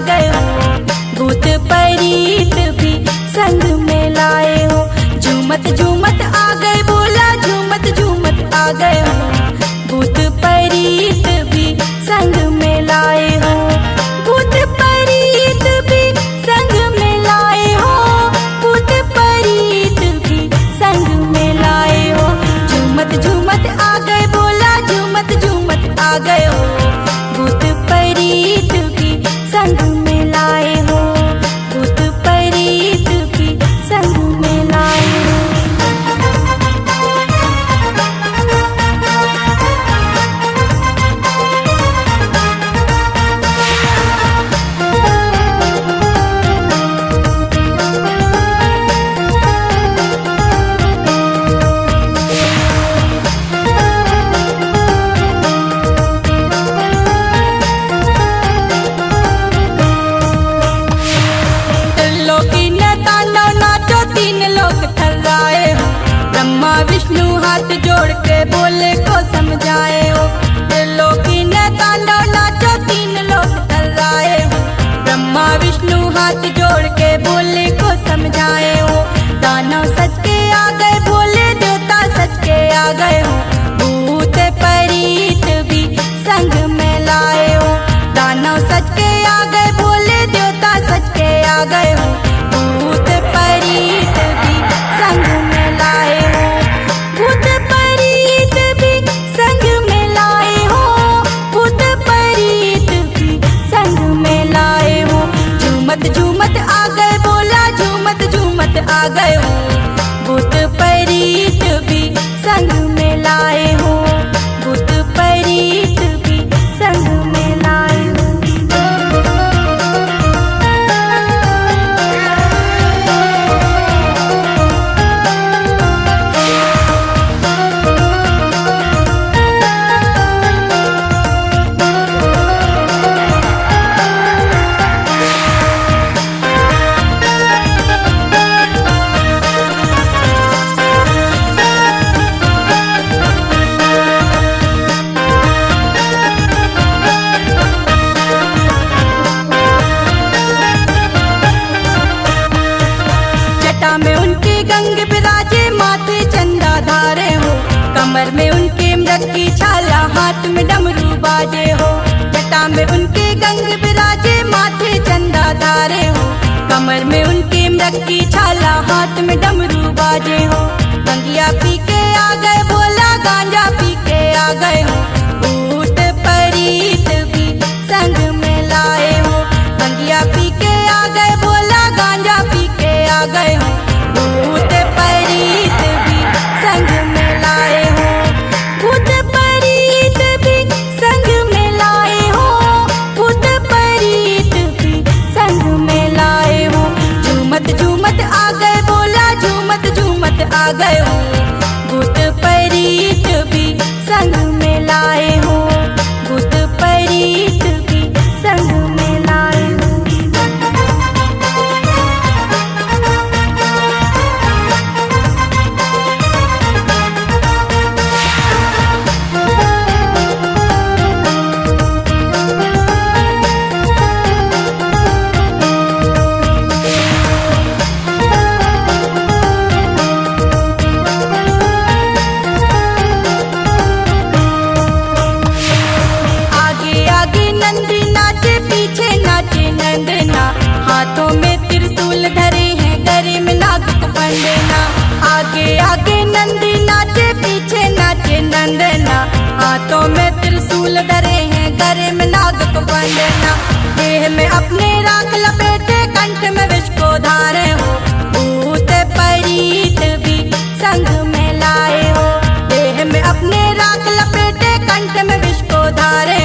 गए हो, भूत प्रेत भी संग में लाए हो। झूमत झूमत आ गए, बोला झूमत झूमत आ गए हो, भूत प्रेत भी संग में लाए हो। भूत प्रेत भी संग में लाए हो, भूत प्रेत भी संग में लाए हो। झूमत झूमत आ गए, बोला झूमत झूमत आ गए हो, भूत प्रेत भी संग में लाए हो, भूत प्रेत भी संग में लाए हो। विष्णु हाथ जोड़ के बोले को समझाए हो, त्रिलोकी ने तांडव नाचो, तीन लोग थर्राए हो। ब्रह्मा विष्णु हाथ जोड़ के बोले को समझाए हो। दानव सच के आ गए, बोले देवता सच के आ गए हो, भूत प्रेत भी संग में लाए हो। दानव सच के आ गए, बोले देवता सच के आ गए हो, भूत प्रेत भी संग में लाए हो, भूत प्रेत भी संग में लाए हो, भूत प्रेत भी संग में लाए हो। झूमत झूमत आ गए, बोला झूमत झूमत आ गए हो, भूत प्रेत भी संग में लाए हो, भूत प्रेत भी संग में लाए हो। जटा में उनके गंग बिराजे, माथे चंदा धारे हो, कमर में उनके मृग की छाला, हाथ में डमरू बाजे हो। जटा में उनके गंग बिराजे, माथे चंदा धारे हो, कमर में उनके मृग की छाला, हाथ में डमरू बाजे हो। गंगिया पी के आ गए, बोला गांजा पी के आ गए हो, भूत प्रेत भी संग में लाए हो। गंगिया पी के आ गए, बोला गांजा पी के आ गए हो, भूत प्रेत भी संग में लाए हो, भूत प्रेत भी संग में लाए हो, भूत प्रेत भी संग में लाए हो। झूमत झूमत आ गए, बोला झूमत झूमत आ गए हो, भूत प्रेत भी संग में लाए हो, भूत प्रेत भी संग में लाए हो। नंदी नाचे, पीछे नाचे नंदना, हाथों में त्रिशूल धरे हैं, गले में नाग को फंदना। आगे आगे नंदी नाचे, पीछे नाचे नंदना, हाथों में त्रिशूल धरे हैं, गले में नाग को फंदना। देह में अपने राख लपेटे, कंठ में विष को धारे हो, भूत प्रेत भी संग में लाए हो। देह में अपने राख लपेटे, कंठ में विष को धारे